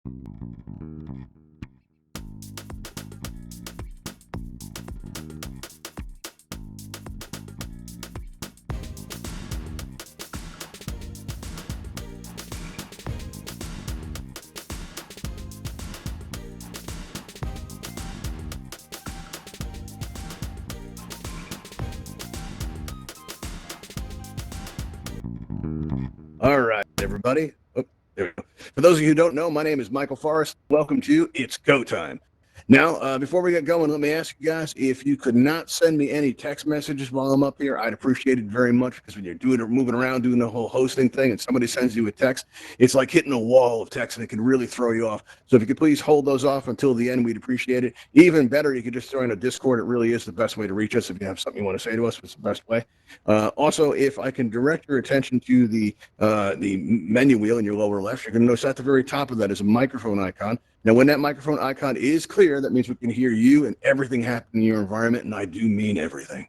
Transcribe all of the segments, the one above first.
All right, everybody. Oh, there we go. For those of you who don't know, my name is Michael Forrest. Welcome to It's Go Time. Now, before we get going, let me ask you guys if you could not send me any text messages while I'm up here, I'd appreciate it very much because when you're doing or moving around, doing the whole hosting thing, and somebody sends you a text, it's like hitting a wall of text and it can really throw you off. So if you could please hold those off until the end, we'd appreciate it. Even better, you could just throw in a Discord. It really is the best way to reach us. If you have something you want to say to us, it's the best way. Also, if I can direct your attention to the menu wheel in your lower left, you're going to notice at the very top of that is a microphone icon. Now, when that microphone icon is clear, that means we can hear you and everything happening in your environment, and I do mean everything.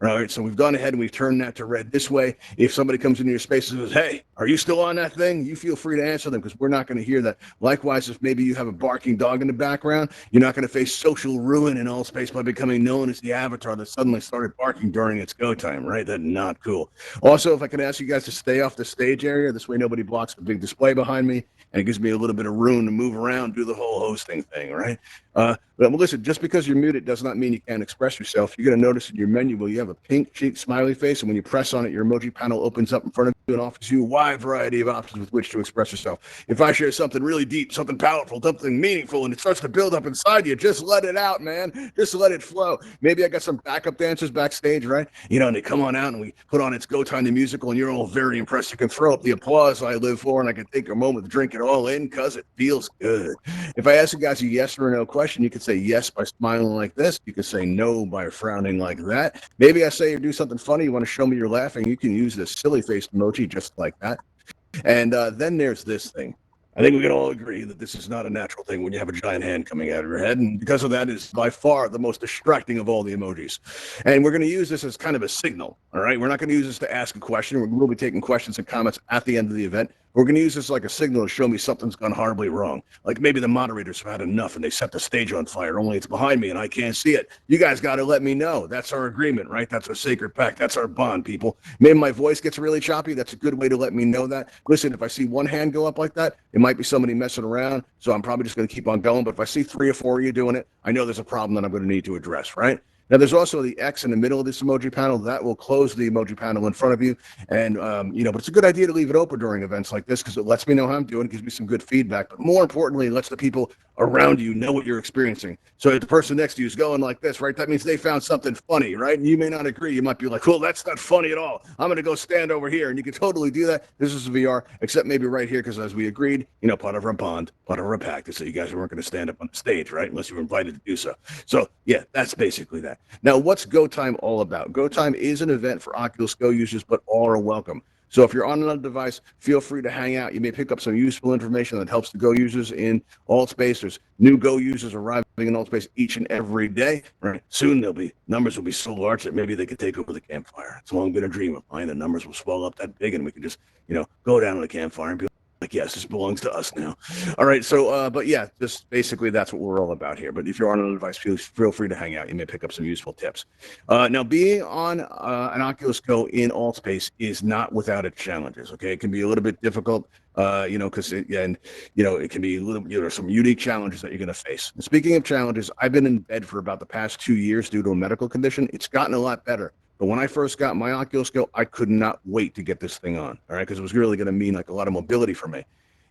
All right, so we've gone ahead and we've turned that to red this way. If somebody comes into your space and says, hey, are you still on that thing? You feel free to answer them because we're not going to hear that. Likewise, if maybe you have a barking dog in the background, you're not going to face social ruin in all space by becoming known as the avatar that suddenly started barking during its go time, right? That's not cool. Also, if I could ask you guys to stay off the stage area, this way nobody blocks the big display behind me, and it gives me a little bit of room to move around, do the whole hosting thing, right? But listen, just because you're muted does not mean you can't express yourself. You're going to notice in your menu where you have a pink cheek smiley face, and when you press on it, your emoji panel opens up in front of you and offers you a wide variety of options with which to express yourself. If I share something really deep, something powerful, something meaningful, and it starts to build up inside you, just let it out, man. Just let it flow. Maybe I got some backup dancers backstage, right? You know, and they come on out and we put on It's Go Time, the musical, and you're all very impressed. You can throw up the applause I live for, and I can take a moment to drink it all in because it feels good. If I ask you guys a yes or no question, you can say yes by smiling like this. You can say no by frowning like that. Maybe I say or do something funny. You want to show me you're laughing. You can use this silly face emoji just like that. And then there's this thing. I think we can all agree that this is not a natural thing when you have a giant hand coming out of your head. And because of that, it's by far the most distracting of all the emojis. And we're going to use this as kind of a signal. All right. We're not going to use this to ask a question. We'll be taking questions and comments at the end of the event. We're going to use this like a signal to show me something's gone horribly wrong. Like maybe the moderators have had enough and they set the stage on fire, only it's behind me and I can't see it. You guys got to let me know. That's our agreement, right? That's our sacred pact. That's our bond, people. Maybe my voice gets really choppy. That's a good way to let me know that. Listen, if I see one hand go up like that, it might be somebody messing around. So I'm probably just going to keep on going. But if I see 3 or 4 of you doing it, I know there's a problem that I'm going to need to address, right? Now, there's also the X in the middle of this emoji panel. That will close the emoji panel in front of you. And, but it's a good idea to leave it open during events like this because it lets me know how I'm doing, gives me some good feedback. But more importantly, it lets the people around you know what you're experiencing. So if the person next to you is going like this, right, that means they found something funny, right? And you may not agree. You might be like, well, that's not funny at all. I'm going to go stand over here. And you can totally do that. This is VR, except maybe right here because as we agreed, part of our bond, part of our pact is that you guys weren't going to stand up on the stage, right, unless you were invited to do so. So, yeah, that's basically that. Now, what's Go Time all about? Go Time is an event for Oculus Go users, but all are welcome. So if you're on another device, feel free to hang out. You may pick up some useful information that helps the Go users in Altspace. There's new Go users arriving in Altspace each and every day. Right? Soon numbers will be so large that maybe they could take over the campfire. It's long been a dream of mine. The numbers will swell up that big, and we can just go down to the campfire and be like, yes, this belongs to us now. All right. So, but yeah, just basically that's what we're all about here. But if you're on another device, feel free to hang out. You may pick up some useful tips. Now, being on an Oculus Go in Altspace is not without its challenges. Okay. It can be a little bit difficult, because it can be a little, some unique challenges that you're going to face. And speaking of challenges, I've been in bed for about the past 2 years due to a medical condition. It's gotten a lot better. But when I first got my Oculus Go, I could not wait to get this thing on, all right, because it was really going to mean like a lot of mobility for me.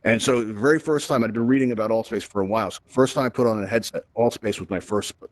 And so the very first time I'd been reading about Altspace for a while. So the first time I put on a headset, Altspace was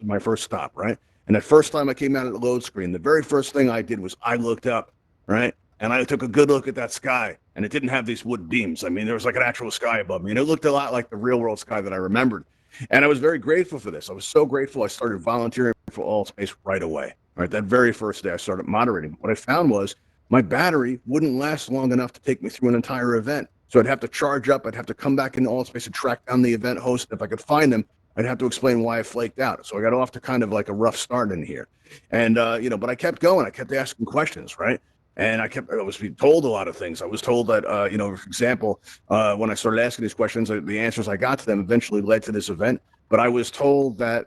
my first stop, right? And the first time I came out of the load screen, the very first thing I did was I looked up, right? And I took a good look at that sky, and it didn't have these wood beams. I mean, there was like an actual sky above me, and it looked a lot like the real world sky that I remembered. And I was very grateful for this. I was so grateful I started volunteering for Altspace right away. All right, that very first day I started moderating. What I found was my battery wouldn't last long enough to take me through an entire event. So I'd have to charge up. I'd have to come back into Altspace and track down the event host. If I could find them, I'd have to explain why I flaked out. So I got off to kind of like a rough start in here. And, but I kept going. I kept asking questions, right? And I was being told a lot of things. I was told that, for example, when I started asking these questions, the answers I got to them eventually led to this event. But I was told that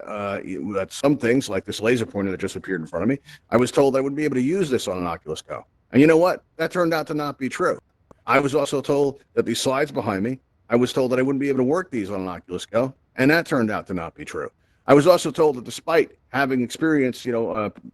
some things, like this laser pointer that just appeared in front of me, I was told I wouldn't be able to use this on an Oculus Go. And you know what? That turned out to not be true. I was also told that these slides behind me, I was told that I wouldn't be able to work these on an Oculus Go, and that turned out to not be true. I was also told that despite having experience,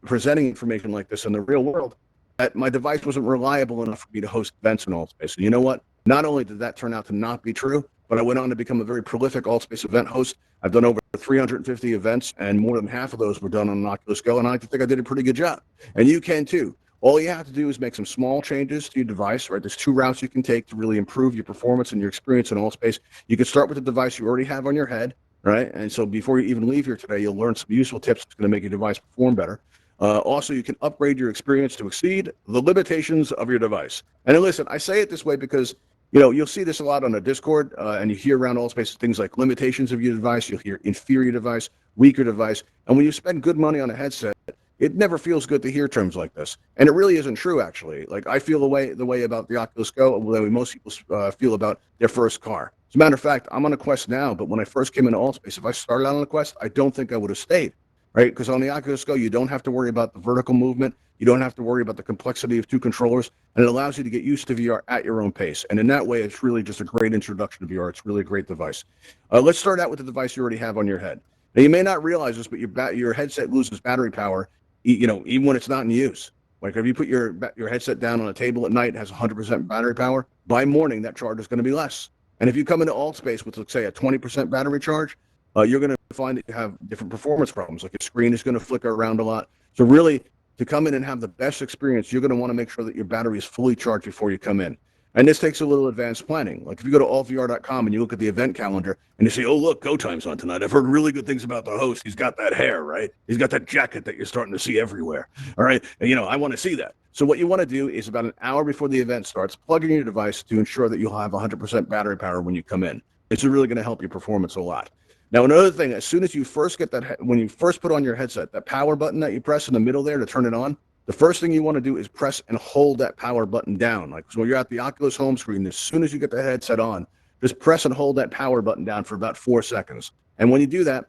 presenting information like this in the real world, that my device wasn't reliable enough for me to host events in Altspace. And you know what? Not only did that turn out to not be true, but I went on to become a very prolific Altspace event host. I've done over 350 events, and more than half of those were done on an Oculus Go, and I think I did a pretty good job. And you can too. All you have to do is make some small changes to your device, right? There's 2 routes you can take to really improve your performance and your experience in Altspace. You can start with the device you already have on your head, right? And so before you even leave here today, you'll learn some useful tips that's going to make your device perform better. Also, you can upgrade your experience to exceed the limitations of your device. And then listen, I say it this way because you'll see this a lot on the Discord, and you hear around Altspace things like limitations of your device. You'll hear inferior device, weaker device. And when you spend good money on a headset, it never feels good to hear terms like this. And it really isn't true, actually. Like, I feel the way about the Oculus Go, the way most people feel about their first car. As a matter of fact, I'm on a Quest now, but when I first came into Altspace, if I started out on a Quest, I don't think I would have stayed, right? Because on the Oculus Go, you don't have to worry about the vertical movement. You don't have to worry about the complexity of 2 controllers, and it allows you to get used to VR at your own pace. And in that way, it's really just a great introduction to VR. It's really a great device. Let's start out with the device you already have on your head. Now, you may not realize this, but your headset loses battery power, even when it's not in use. Like if you put your headset down on a table at night, it has 100% battery power. By morning, that charge is going to be less. And if you come into Altspace with, let's say, a 20% battery charge, you're going to find that you have different performance problems. Like your screen is going to flicker around a lot. So really, to come in and have the best experience, you're going to want to make sure that your battery is fully charged before you come in. And this takes a little advanced planning. Like if you go to altvr.com and you look at the event calendar and you say, oh, look, Go Time's on tonight. I've heard really good things about the host. He's got that hair, right? He's got that jacket that you're starting to see everywhere. All right. And, I want to see that. So what you want to do is about an hour before the event starts, plug in your device to ensure that you'll have 100% battery power when you come in. It's really going to help your performance a lot. Now, another thing, as soon as you first get when you first put on your headset, that power button that you press in the middle there to turn it on, the first thing you want to do is press and hold that power button down. Like, so when you're at the Oculus home screen, as soon as you get the headset on, just press and hold that power button down for about 4 seconds. And when you do that,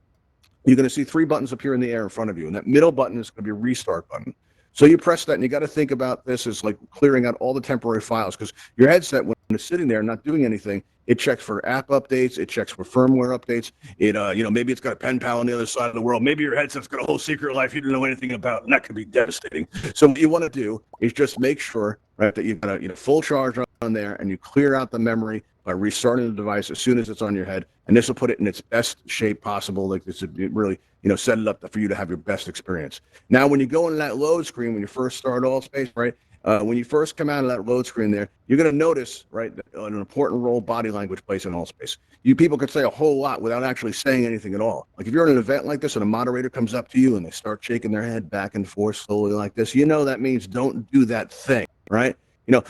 you're going to see 3 buttons appear in the air in front of you. And that middle button is going to be a restart button. So you press that, and you got to think about this as like clearing out all the temporary files, because your headset, when it's sitting there not doing anything, it checks for app updates, it checks for firmware updates. It, maybe it's got a pen pal on the other side of the world. Maybe your headset's got a whole secret life you don't know anything about, and that could be devastating. So what you want to do is just make sure, right, that you've got a full charge on there, and you clear out the memory by restarting the device as soon as it's on your head, and this will put it in its best shape possible. Like this would really, set it up for you to have your best experience. Now, when you go into that load screen, when you first start Altspace, right, when you first come out of that load screen there, you're going to notice, right, that an important role body language plays in Altspace. You people could say a whole lot without actually saying anything at all. Like if you're in an event like this and a moderator comes up to you and they start shaking their head back and forth slowly like this, that means don't do that thing, right?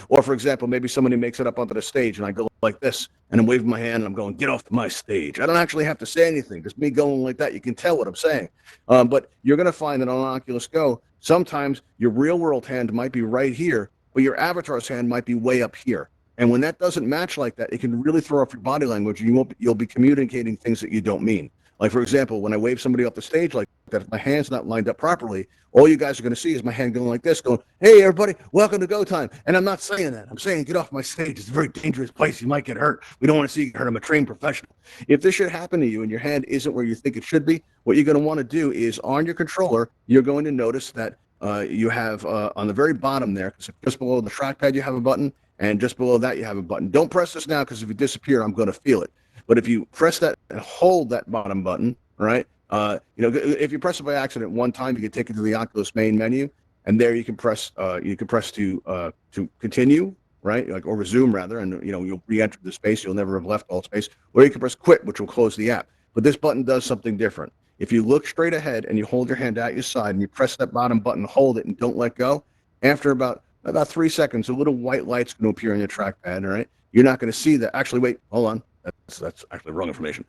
Or for example, maybe somebody makes it up onto the stage and I go like this and I'm waving my hand and I'm going, get off my stage. I don't actually have to say anything. Just me going like that, you can tell what I'm saying. But you're going to find that on Oculus Go, sometimes your real world hand might be right here, but your avatar's hand might be way up here. And when that doesn't match like that, it can really throw off your body language and you'll be communicating things that you don't mean. Like, for example, when I wave somebody off the stage like that, if my hand's not lined up properly, all you guys are going to see is my hand going like this, going, hey, everybody, welcome to Go Time. And I'm not saying that. I'm saying get off my stage. It's a very dangerous place. You might get hurt. We don't want to see you get hurt. I'm a trained professional. If this should happen to you and your hand isn't where you think it should be, what you're going to want to do is on your controller, you're going to notice that you have on the very bottom there, because just below the trackpad, you have a button, and just below that, you have a button. Don't press this now, because if you disappear, I'm going to feel it. But if you press that and hold that bottom button, right? If you press it by accident one time, you can take it to the Oculus main menu, and there you can press to continue, right? Or resume rather, and you'll re-enter the space. You'll never have left Altspace. Or you can press quit, which will close the app. But this button does something different. If you look straight ahead and you hold your hand at your side and you press that bottom button, hold it, and don't let go, after about 3 seconds, a little white light's going to appear on your trackpad. All right, you're not going to see that. Actually, wait, hold on. That's actually wrong information.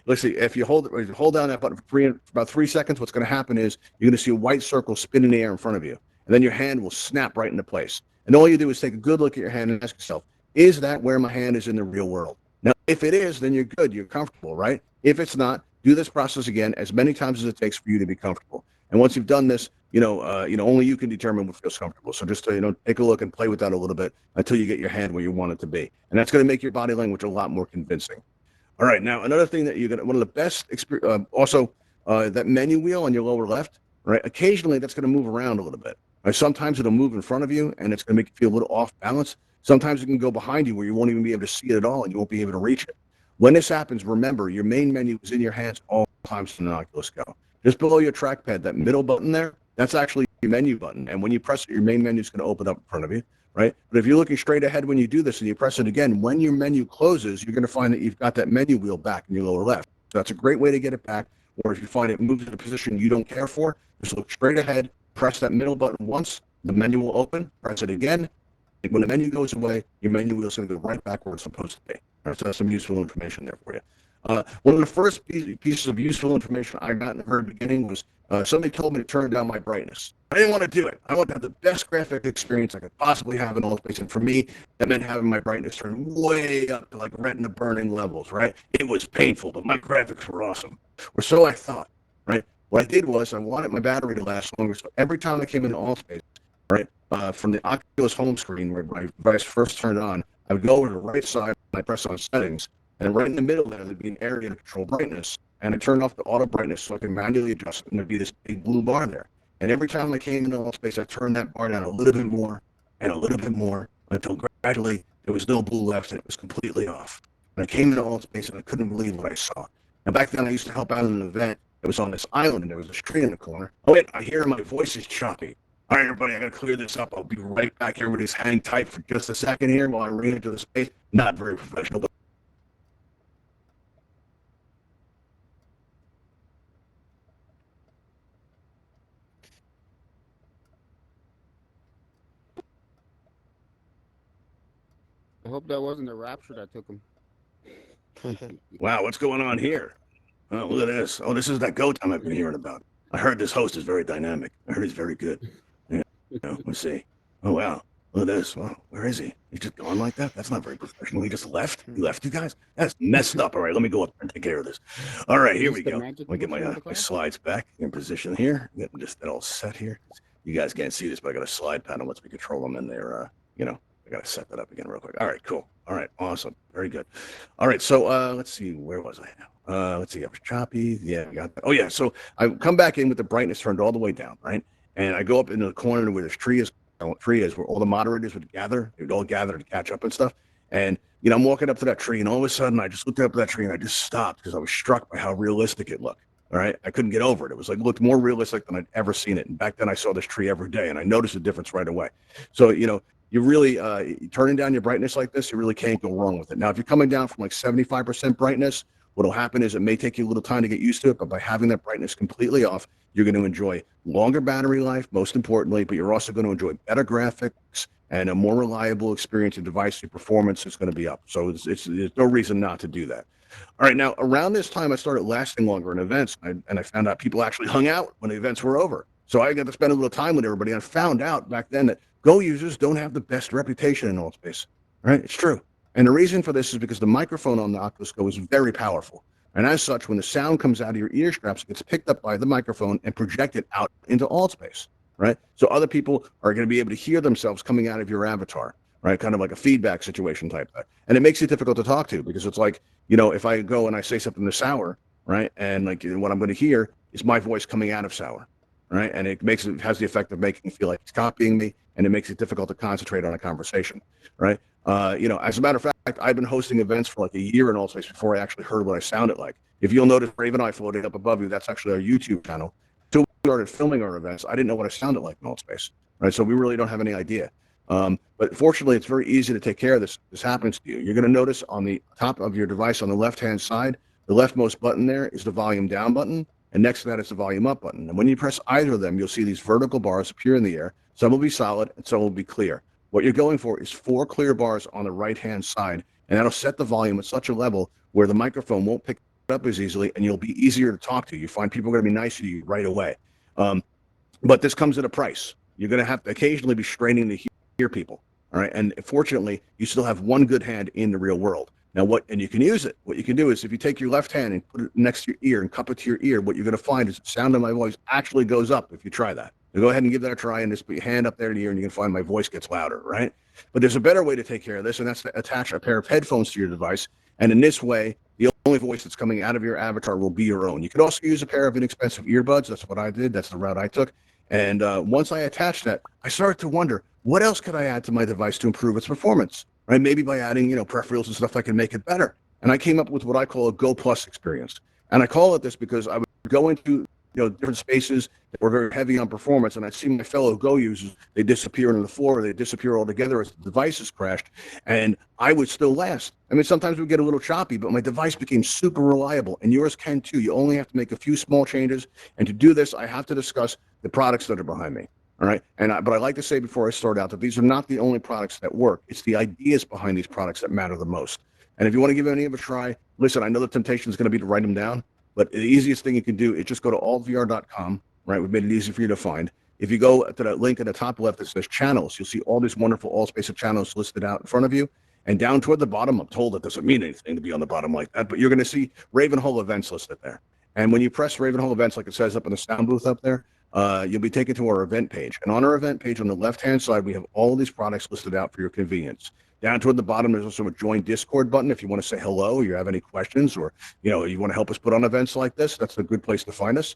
Let's see. If you hold down that button for about 3 seconds, what's going to happen is you're going to see a white circle spin in the air in front of you. and then your hand will snap right into place. And all you do is take a good look at your hand and ask yourself, is that where my hand is in the real world? Now, if it is, then you're good, you're comfortable, right? If it's not, do this process again as many times as it takes for you to be comfortable. And once you've done this, only you can determine what feels comfortable. So just take a look and play with that a little bit until you get your hand where you want it to be, and that's going to make your body language a lot more convincing. All right, now another thing that you're gonna one of the best that menu wheel on your lower left, right? Occasionally that's going to move around a little bit. Right? Sometimes it'll move in front of you, and it's going to make you feel a little off balance. Sometimes it can go behind you where you won't even be able to see it at all, and you won't be able to reach it. When this happens, remember your main menu is in your hands all times in an Oculus Go. Just below your trackpad, that middle button there, that's actually your menu button. And when you press it, your main menu is going to open up in front of you, right? But if you're looking straight ahead when you do this and you press it again, when your menu closes, you're going to find that you've got that menu wheel back in your lower left. So that's a great way to get it back. Or if you find it moves in a position you don't care for, just look straight ahead, press that middle button once, the menu will open, press it again. When the menu goes away, your menu wheel is going to go right back where it's supposed to be. All right, so that's some useful information there for you. One of the first pieces of useful information I got in the very beginning was somebody told me to turn down my brightness. I didn't want to do it. I wanted to have the best graphic experience I could possibly have in Altspace. And for me, that meant having my brightness turned way up to like retina burning levels, right? It was painful, but my graphics were awesome. Or so I thought, right? What I did was I wanted my battery to last longer. So every time I came into Altspace, right, from the Oculus home screen where my device first turned on, I would go over to the right side and I press on settings. And right in the middle there would be an area to control brightness. And I turned off the auto brightness so I can manually adjust it, and there'd be this big blue bar there. And every time I came into Altspace, I turned that bar down a little bit more and a little bit more until gradually there was no blue left and it was completely off. And I came into Altspace and I couldn't believe what I saw. Now back then I used to help out in an event that was on this island and there was a tree in the corner. Oh wait, I hear my voice is choppy. All right, everybody, I gotta clear this up. I'll be right back. Everybody's hang tight for just a second here while I read into the space. Not very professional, but I hope that wasn't the rapture that took him. wow, what's going on here? Oh, look at this. Oh, this is that go time I've been hearing about. I heard this host is very dynamic. I heard he's very good. Yeah, let's see. Oh, wow. Look at this. Wow, where is he? He's just gone like that? That's not very professional. He just left? He left you guys? That's messed up. All right, let me go up and take care of this. All right, here we go. Let me get my slides back in position here. Get just that all set here. You guys can't see this, but I got a slide panel. Lets me control them in there. I got to set that up again real quick. All right, cool. All right, awesome. Very good. All right, so let's see. Where was I now? Let's see. I was choppy. Yeah, I got that. Oh, yeah. So I come back in with the brightness turned all the way down, right? And I go up into the corner where this tree is, where all the moderators would gather. They would all gather to catch up and stuff. And, I'm walking up to that tree, and all of a sudden I just looked up at that tree and I just stopped because I was struck by how realistic it looked. All right. I couldn't get over it. It was like, looked more realistic than I'd ever seen it. And back then I saw this tree every day and I noticed the difference right away. So, you really turning down your brightness like this, you really can't go wrong with it. Now, if you're coming down from like 75% brightness, what'll happen is it may take you a little time to get used to it, but by having that brightness completely off, you're going to enjoy longer battery life, most importantly, but you're also going to enjoy better graphics and a more reliable experience and device. Your performance is going to be up. So there's no reason not to do that. All right, now around this time, I started lasting longer in events, and I found out people actually hung out when the events were over. So I got to spend a little time with everybody. And I found out back then that Go users don't have the best reputation in Altspace. Right? It's true. And the reason for this is because the microphone on the Oculus Go is very powerful. And as such, when the sound comes out of your ear straps, it gets picked up by the microphone and projected out into Altspace. Right? So other people are going to be able to hear themselves coming out of your avatar. Right? Kind of like a feedback situation type thing. And it makes it difficult to talk to because it's like, if I go and I say something to Sour, right? And like what I'm going to hear is my voice coming out of Sour. Right. And it has the effect of making me feel like it's copying me, and it makes it difficult to concentrate on a conversation. Right. As a matter of fact, I've been hosting events for like a year in Altspace before I actually heard what I sounded like. If you'll notice Raven Eye floating up above you, that's actually our YouTube channel. So we started filming our events. I didn't know what I sounded like in Altspace. Right. So we really don't have any idea. But fortunately, it's very easy to take care of this. This happens to you. You're going to notice on the top of your device on the left-hand side, the leftmost button there is the volume down button. And next to that is the volume up button. And when you press either of them, you'll see these vertical bars appear in the air. Some will be solid and some will be clear. What you're going for is 4 clear bars on the right-hand side, and that'll set the volume at such a level where the microphone won't pick it up as easily, and you'll be easier to talk to. You find people are going to be nicer to you right away. But this comes at a price. You're going to have to occasionally be straining to hear people. All right. And fortunately, you still have one good hand in the real world. Now, and you can use it. What you can do is if you take your left hand and put it next to your ear and cup it to your ear, what you're going to find is the sound of my voice actually goes up if you try that. So go ahead and give that a try and just put your hand up there to your ear and you can find my voice gets louder, right? But there's a better way to take care of this, and that's to attach a pair of headphones to your device. And in this way, the only voice that's coming out of your avatar will be your own. You could also use a pair of inexpensive earbuds. That's what I did. That's the route I took. And once I attached that, I started to wonder, what else could I add to my device to improve its performance? Right? Maybe by adding, peripherals and stuff that can make it better. And I came up with what I call a Go Plus experience. And I call it this because I would go into different spaces that were very heavy on performance, and I'd see my fellow Go users, they disappear on the floor, they disappear altogether as the devices crashed, and I would still last. I mean, sometimes we get a little choppy, but my device became super reliable, and yours can too. You only have to make a few small changes, and to do this, I have to discuss the products that are behind me. All right, but I like to say before I start out that these are not the only products that work. It's the ideas behind these products that matter the most. And if you want to give any of a try, listen, I know the temptation is going to be to write them down, but the easiest thing you can do is just go to altvr.com, right? We've made it easy for you to find. If you go to that link at the top left that says channels, you'll see all these wonderful Altspace channels listed out in front of you. And down toward the bottom, I'm told that doesn't mean anything to be on the bottom like that, but you're going to see Ravenhole events listed there. And when you press Ravenhole events, like it says up in the sound booth up there, you'll be taken to our event page. And on our event page on the left-hand side, we have all of these products listed out for your convenience. Down toward the bottom, there's also a join Discord button. If you want to say hello, you have any questions, or you want to help us put on events like this, that's a good place to find us.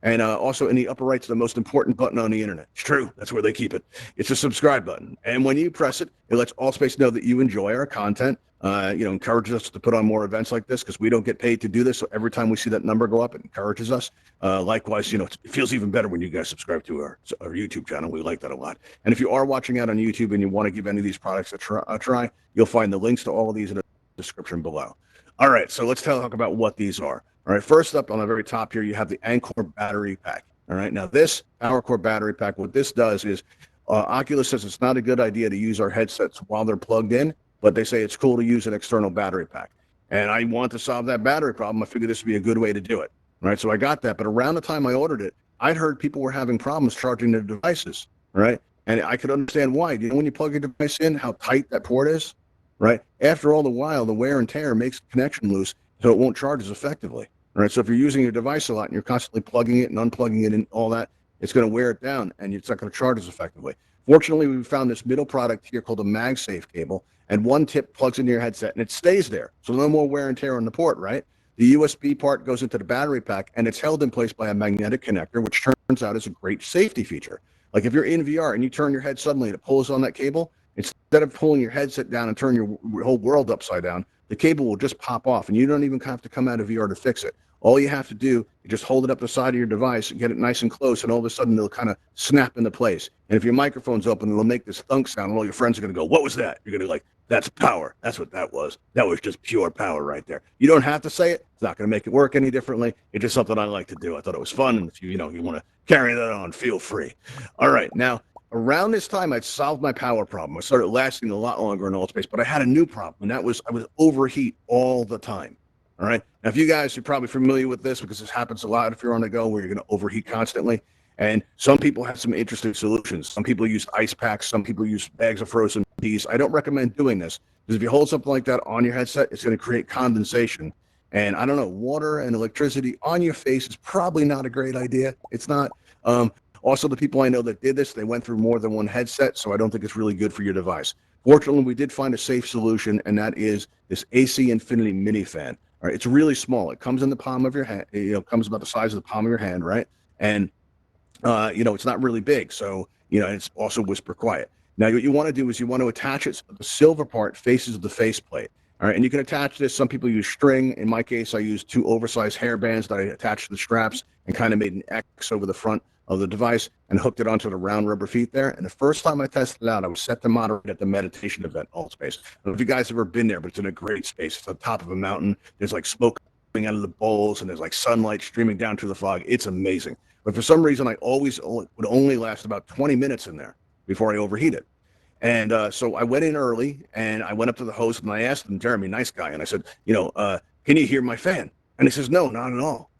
And also in the upper right is the most important button on the internet. It's true. That's where they keep it. It's a subscribe button. And when you press it, it lets Altspace know that you enjoy our content. Encourages us to put on more events like this because we don't get paid to do this. So every time we see that number go up, it encourages us. Likewise, it feels even better when you guys subscribe to our YouTube channel. We like that a lot. And if you are watching out on YouTube and you want to give any of these products a try, you'll find the links to all of these in the description below. All right, so let's talk about what these are. All right, first up on the very top here, you have the Anker battery pack. All right, now this PowerCore battery pack, what this does is Oculus says it's not a good idea to use our headsets while they're plugged in, but they say it's cool to use an external battery pack. And I want to solve that battery problem. I figured this would be a good way to do it. All right, so I got that. But around the time I ordered it, I'd heard people were having problems charging their devices, right? And I could understand why. When you plug your device in, how tight that port is, right? After all the while, the wear and tear makes the connection loose, so it won't charge as effectively. All right, so if you're using your device a lot and you're constantly plugging it and unplugging it and all that, it's going to wear it down and it's not going to charge as effectively. Fortunately, we found this middle product here called a MagSafe cable, and one tip plugs into your headset and it stays there. So no more wear and tear on the port, right? The USB part goes into the battery pack and it's held in place by a magnetic connector, which turns out is a great safety feature. Like if you're in VR and you turn your head suddenly and it pulls on that cable, instead of pulling your headset down and turn your whole world upside down, the cable will just pop off and you don't even have to come out of VR to fix it. All you have to do is just hold it up the side of your device and get it nice and close, and all of a sudden it'll kind of snap into place. And if your microphone's open, it'll make this thunk sound, and all your friends are going to go, "What was that?" You're going to be like, "That's power. That's what that was. That was just pure power right there." You don't have to say it. It's not going to make it work any differently. It's just something I like to do. I thought it was fun, and if you want to carry that on, feel free. All right, now around this time, I'd solved my power problem. I started lasting a lot longer in Altspace, but I had a new problem, and that was I would overheat all the time. All right. Now, if you guys are probably familiar with this because this happens a lot if you're on the go where you're going to overheat constantly. And some people have some interesting solutions. Some people use ice packs. Some people use bags of frozen peas. I don't recommend doing this because if you hold something like that on your headset, it's going to create condensation. And I don't know, water and electricity on your face is probably not a great idea. It's not. Also, the people I know that did this, they went through more than one headset, so I don't think it's really good for your device. Fortunately, we did find a safe solution, and that is this AC Infinity mini fan. All right, it's really small. It comes in the palm of your hand. Comes about the size of the palm of your hand, right? And it's not really big, so it's also whisper quiet. Now, what you want to do is you want to attach it so the silver part faces the faceplate. All right, and you can attach this. Some people use string. In my case, I used 2 oversized hair bands that I attached to the straps and kind of made an X over the front of the device and hooked it onto the round rubber feet there. And the first time I tested it out, I was set to moderate at the meditation event, Altspace. I don't know if you guys have ever been there, but it's in a great space. It's on top of a mountain. There's like smoke coming out of the bowls, and there's like sunlight streaming down through the fog. It's amazing. But for some reason, I always would only last about 20 minutes in there before I overheated. And so I went in early, and I went up to the host, and I asked him, Jeremy, nice guy, and I said, can you hear my fan? And he says, no, not at all.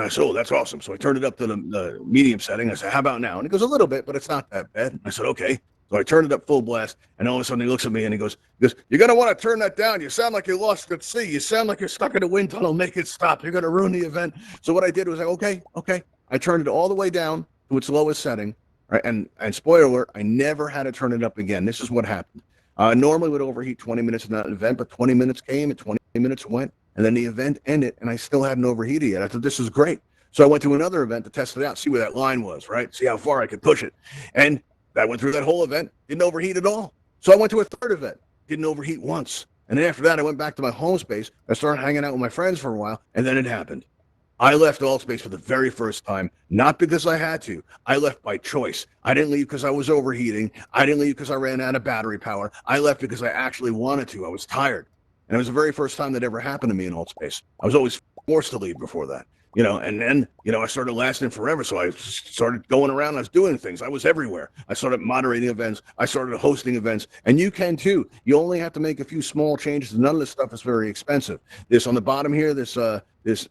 I said, oh, that's awesome. So I turned it up to the medium setting. I said, how about now? And he goes, a little bit, but it's not that bad. I said, okay. So I turned it up full blast, and all of a sudden he looks at me and he goes, you're going to want to turn that down. You sound like you lost at sea. You sound like you're stuck in a wind tunnel. Make it stop. You're going to ruin the event. So what I did was like, okay. I turned it all the way down to its lowest setting, right? And spoiler alert, I never had to turn it up again. This is what happened. Normally would overheat 20 minutes in that event, but 20 minutes came and 20 minutes went, and then the event ended, and I still hadn't overheated yet. I thought this is great. So I went to another event to test it out, see where that line was, right? See how far I could push it. And I went through that whole event, didn't overheat at all. So I went to a third event, didn't overheat once. And then after that, I went back to my home space. I started hanging out with my friends for a while, and then it happened. I left Altspace for the very first time, not because I had to. I left by choice. I didn't leave because I was overheating. I didn't leave because I ran out of battery power. I left because I actually wanted to. I was tired. And it was the very first time that ever happened to me in Altspace. I was always forced to leave before that. And then, I started lasting forever. So I started going around. I was doing things. I was everywhere. I started moderating events. I started hosting events. And you can too. You only have to make a few small changes. None of this stuff is very expensive. This on the bottom here, this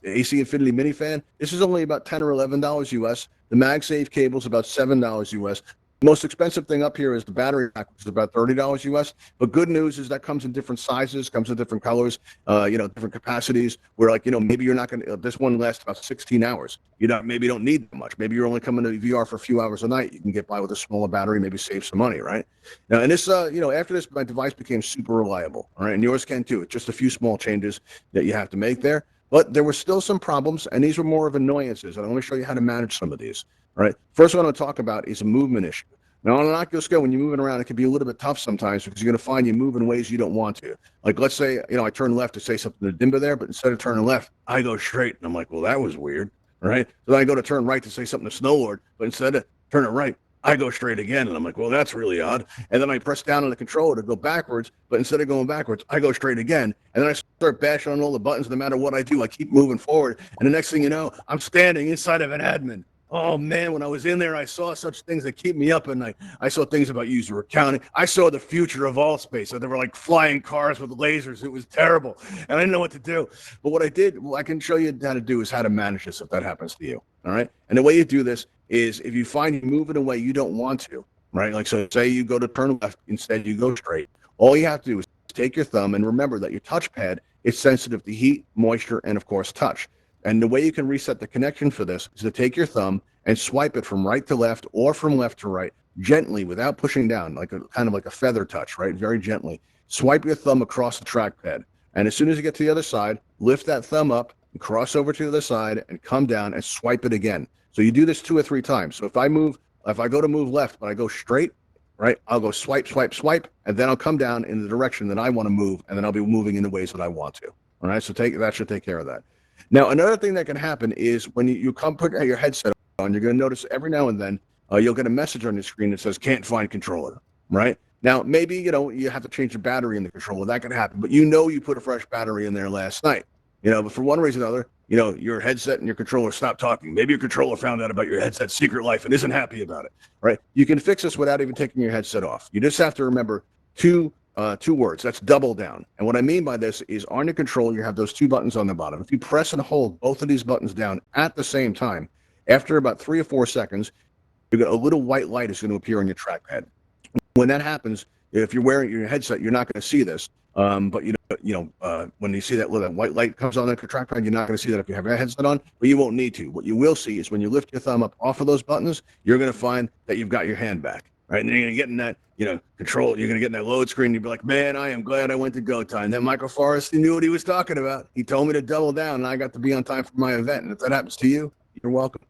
AC Infinity mini fan, this is only about $10 or $11 US. The MagSafe cable is about $7 US. The most expensive thing up here is the battery pack, which is about $30 US. But good news is that comes in different sizes, comes in different colors, different capacities. Where maybe you're not going to. This one lasts about 16 hours. Maybe you don't need that much. Maybe you're only coming to VR for a few hours a night. You can get by with a smaller battery, maybe save some money, right? Now, and this, after this, my device became super reliable. All right, and yours can too. It's just a few small changes that you have to make there. But there were still some problems, and these were more of annoyances. And I want to show you how to manage some of these. All right. First one I want to talk about is a movement issue. Now, on an Oculus Go, when you're moving around, it can be a little bit tough sometimes because you're going to find you move in ways you don't want to. Like, let's say, I turn left to say something to Dimba there, but instead of turning left, I go straight. And I'm like, well, that was weird. All right. So then I go to turn right to say something to Snowlord, but instead of turning right, I go straight again. And I'm like, well, that's really odd. And then I press down on the controller to go backwards, but instead of going backwards, I go straight again. And then I start bashing on all the buttons. No matter what I do, I keep moving forward. And the next thing you know, I'm standing inside of an admin. Oh, man, when I was in there, I saw such things that keep me up at night. I saw things about user accounting. I saw the future of Altspace. So there were like flying cars with lasers. It was terrible. And I didn't know what to do. But what I did, I can show you how to do is how to manage this if that happens to you. All right. And the way you do this is if you find you move in a way you don't want to, right? Like, so say you go to turn left, instead you go straight. All you have to do is take your thumb and remember that your touchpad is sensitive to heat, moisture, and of course, touch. And the way you can reset the connection for this is to take your thumb and swipe it from right to left or from left to right, gently without pushing down, like a kind of like a feather touch, right? Very gently. Swipe your thumb across the trackpad. And as soon as you get to the other side, lift that thumb up and cross over to the other side and come down and swipe it again. So you do this 2 or 3 times. So if I go to move left, but I go straight, right? I'll go swipe, swipe, swipe, and then I'll come down in the direction that I want to move, and then I'll be moving in the ways that I want to. All right. So that should take care of that. Now, another thing that can happen is when you come put your headset on, you're going to notice every now and then you'll get a message on your screen that says can't find controller, right? Now, maybe, you have to change the battery in the controller. That can happen, but you put a fresh battery in there last night, but for one reason or another, your headset and your controller stopped talking. Maybe your controller found out about your headset's secret life and isn't happy about it, right? You can fix this without even taking your headset off. You just have to remember two words. That's double down. And what I mean by this is on your controller, you have those 2 buttons on the bottom. If you press and hold both of these buttons down at the same time, after about 3 or 4 seconds, you get a little white light is going to appear on your trackpad. When that happens, if you're wearing your headset, you're not going to see this. But when you see that little white light comes on the trackpad, you're not going to see that if you have your headset on, but you won't need to. What you will see is when you lift your thumb up off of those buttons, you're going to find that you've got your hand back. Right, and then you're going to get in that, control. You're going to get in that load screen. You'll be like, man, I am glad I went to Go Time. That Michael Forrest, he knew what he was talking about. He told me to double down, and I got to be on time for my event. And if that happens to you, you're welcome.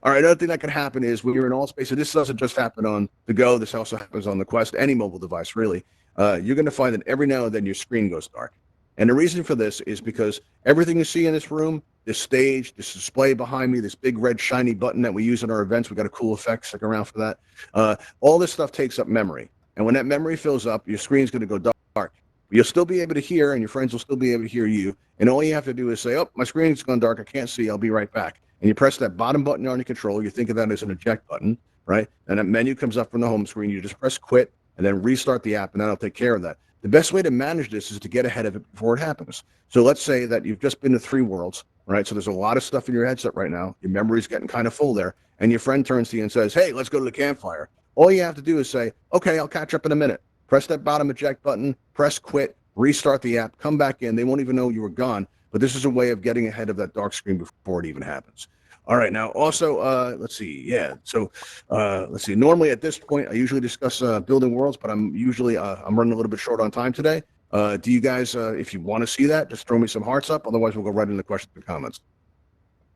All right, another thing that can happen is when you're in Altspace, and this doesn't just happen on the Go. This also happens on the Quest, any mobile device, really. You're going to find that every now and then your screen goes dark. And the reason for this is because everything you see in this room, this stage, this display behind me, this big red shiny button that we use in our events, we got a cool effect, stick around for that. All this stuff takes up memory. And when that memory fills up, your screen's going to go dark. You'll still be able to hear, and your friends will still be able to hear you. And all you have to do is say, oh, my screen's gone dark, I can't see, I'll be right back. And you press that bottom button on your controller, you think of that as an eject button, right? And that menu comes up from the home screen, you just press quit, and then restart the app, and that'll take care of that. The best way to manage this is to get ahead of it before it happens. So let's say that you've just been to 3 worlds, right? So there's a lot of stuff in your headset right now. Your memory's getting kind of full there. And your friend turns to you and says, hey, let's go to the campfire. All you have to do is say, okay, I'll catch up in a minute. Press that bottom eject button, press quit, restart the app, come back in. They won't even know you were gone. But this is a way of getting ahead of that dark screen before it even happens. All right, now also, let's see. Yeah, so let's see. Normally at this point, I usually discuss building worlds, but I'm running a little bit short on time today. Do you guys, if you want to see that, just throw me some hearts up. Otherwise, we'll go right into questions and comments.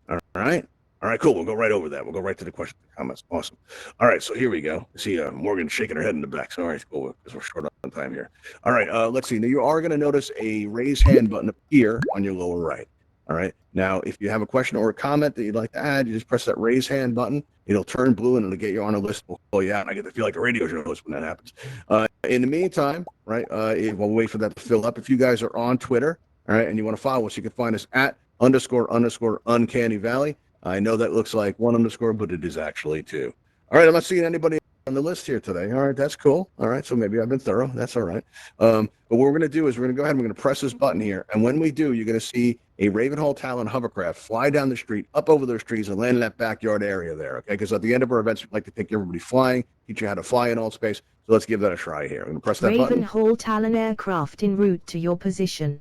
All right. All right, cool. We'll go right over that. We'll go right to the questions and comments. Awesome. All right, so here we go. See Morgan shaking her head in the back. So, all right, cool, because we're short on time here. All right, let's see. Now, you are going to notice a raise hand button appear on your lower right. All right. Now, if you have a question or a comment that you'd like to add, you just press that raise hand button. It'll turn blue and it'll get you on a list. We'll call you out. And I get to feel like a radio journalist when that happens. In the meantime, right, we'll wait for that to fill up. If you guys are on Twitter, all right, and you want to follow us, you can find us at __Uncanny Valley. I know that looks like 1 underscore, but it is actually 2. All right, I'm not seeing anybody on the list here today. All right, that's cool. All right, so maybe I've been thorough. That's all right. But what we're going to do is we're going to go ahead and we're going to press this button here. And when we do, you're going to see a Ravenhall Talon hovercraft fly down the street, up over those trees, and land in that backyard area there, okay? Because at the end of our events, we'd like to take everybody flying, teach you how to fly in Altspace. So let's give that a try here. I'm going to press that button. Ravenhall Talon aircraft en route to your position.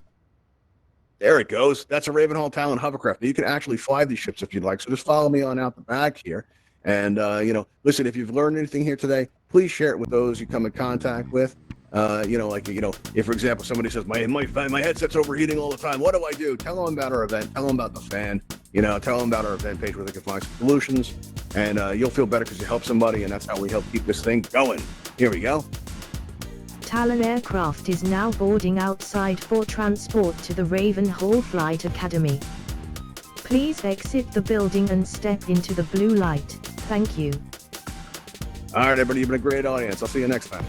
There it goes. That's a Ravenhall Talon hovercraft. Now, you can actually fly these ships if you'd like. So just follow me on out the back here. And, listen, if you've learned anything here today, please share it with those you come in contact with. If, for example, somebody says, my headset's overheating all the time, what do I do? Tell them about our event. Tell them about the fan. Tell them about our event page where they can find some solutions. And you'll feel better because you help somebody, and that's how we help keep this thing going. Here we go. Talon aircraft is now boarding outside for transport to the Ravenhall Flight Academy. Please exit the building and step into the blue light. Thank you. All right, everybody, you've been a great audience. I'll see you next time.